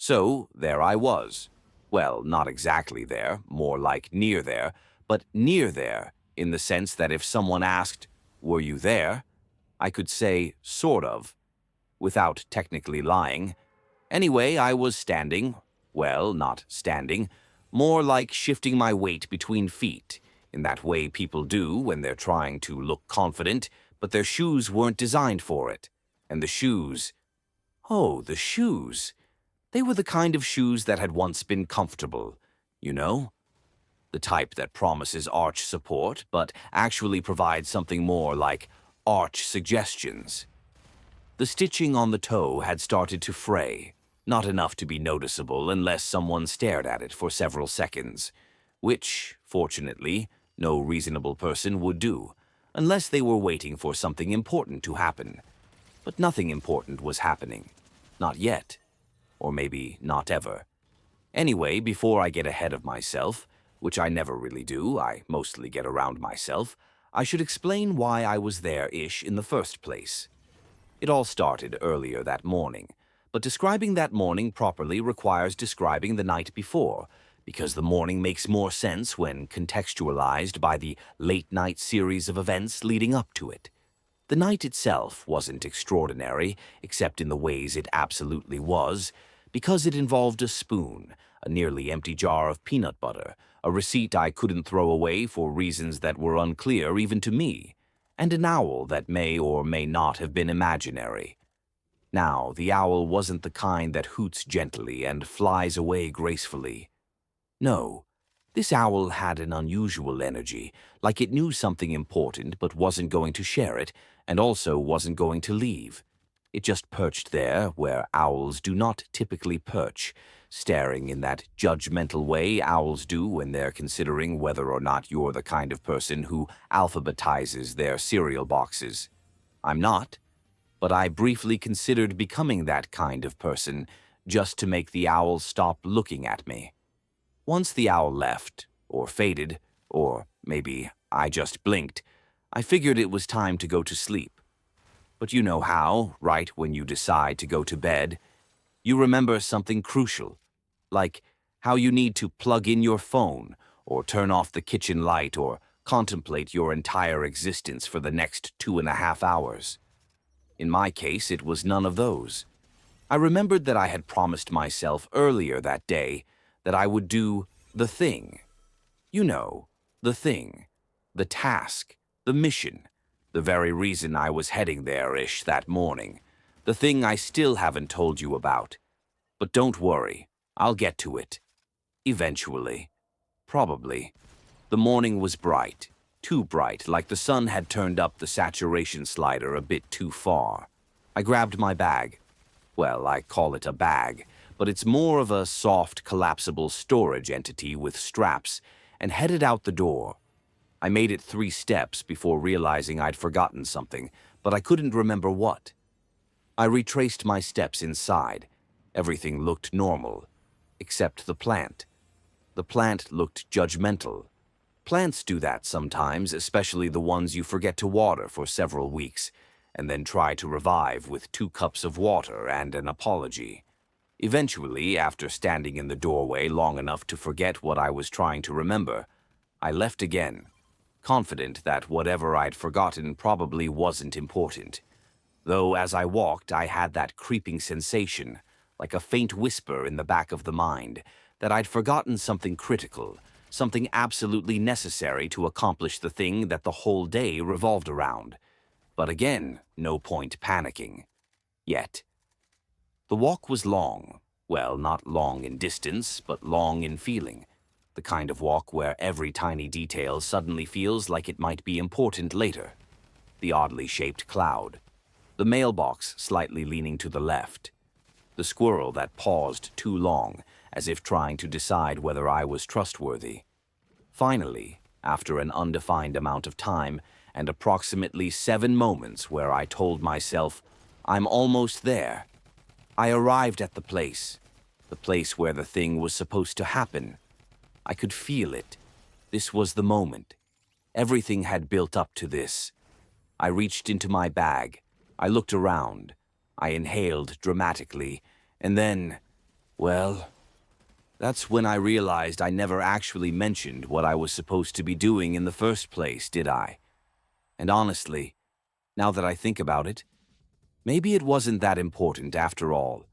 So there I was. Well, not exactly there, more like near there, but near there in the sense that if someone asked, "Were you there?" I could say, "Sort of," without technically lying. Anyway, I was standing, well, not standing, more like shifting my weight between feet, in that way people do when they're trying to look confident, but their shoes weren't designed for it. And the shoes, oh, the shoes. They were the kind of shoes that had once been comfortable, you know? The type that promises arch support, but actually provides something more like arch suggestions. The stitching on the toe had started to fray, not enough to be noticeable unless someone stared at it for several seconds, which, fortunately, no reasonable person would do, unless they were waiting for something important to happen. But nothing important was happening. Not yet. Or maybe not ever. Anyway, before I get ahead of myself, which I never really do, I mostly get around myself, I should explain why I was there-ish in the first place. It all started earlier that morning, but describing that morning properly requires describing the night before, because the morning makes more sense when contextualized by the late-night series of events leading up to it. The night itself wasn't extraordinary, except in the ways it absolutely was, because it involved a spoon, a nearly empty jar of peanut butter, a receipt I couldn't throw away for reasons that were unclear even to me, and an owl that may or may not have been imaginary. Now, the owl wasn't the kind that hoots gently and flies away gracefully. No, this owl had an unusual energy, like it knew something important but wasn't going to share it, and also wasn't going to leave. It just perched there, where owls do not typically perch, staring in that judgmental way owls do when they're considering whether or not you're the kind of person who alphabetizes their cereal boxes. I'm not, but I briefly considered becoming that kind of person just to make the owl stop looking at me. Once the owl left, or faded, or maybe I just blinked, I figured it was time to go to sleep. But you know how, right when you decide to go to bed, you remember something crucial, like how you need to plug in your phone, or turn off the kitchen light, or contemplate your entire existence for the next 2.5 hours. In my case, it was none of those. I remembered that I had promised myself earlier that day that I would do the thing. You know, the thing, the task, the mission, the very reason I was heading there-ish that morning, the thing I still haven't told you about. But don't worry, I'll get to it. Eventually. Probably. The morning was bright, too bright, like the sun had turned up the saturation slider a bit too far. I grabbed my bag. Well, I call it a bag, but it's more of a soft, collapsible storage entity with straps, and headed out the door. I made it 3 steps before realizing I'd forgotten something, but I couldn't remember what. I retraced my steps inside. Everything looked normal, except the plant. The plant looked judgmental. Plants do that sometimes, especially the ones you forget to water for several weeks, and then try to revive with 2 cups of water and an apology. Eventually, after standing in the doorway long enough to forget what I was trying to remember, I left again, confident that whatever I'd forgotten probably wasn't important. Though as I walked, I had that creeping sensation, like a faint whisper in the back of the mind, that I'd forgotten something critical, something absolutely necessary to accomplish the thing that the whole day revolved around. But again, no point panicking. Yet. The walk was long. Well, not long in distance, but long in feeling. The kind of walk where every tiny detail suddenly feels like it might be important later. The oddly shaped cloud. The mailbox slightly leaning to the left. The squirrel that paused too long, as if trying to decide whether I was trustworthy. Finally, after an undefined amount of time and approximately 7 moments where I told myself, I'm almost there, I arrived at the place where the thing was supposed to happen. I could feel it. This was the moment. Everything had built up to this. I reached into my bag. I looked around. I inhaled dramatically, and then Well, that's when I realized I never actually mentioned what I was supposed to be doing in the first place, did I? And honestly, now that I think about it, maybe it wasn't that important after all.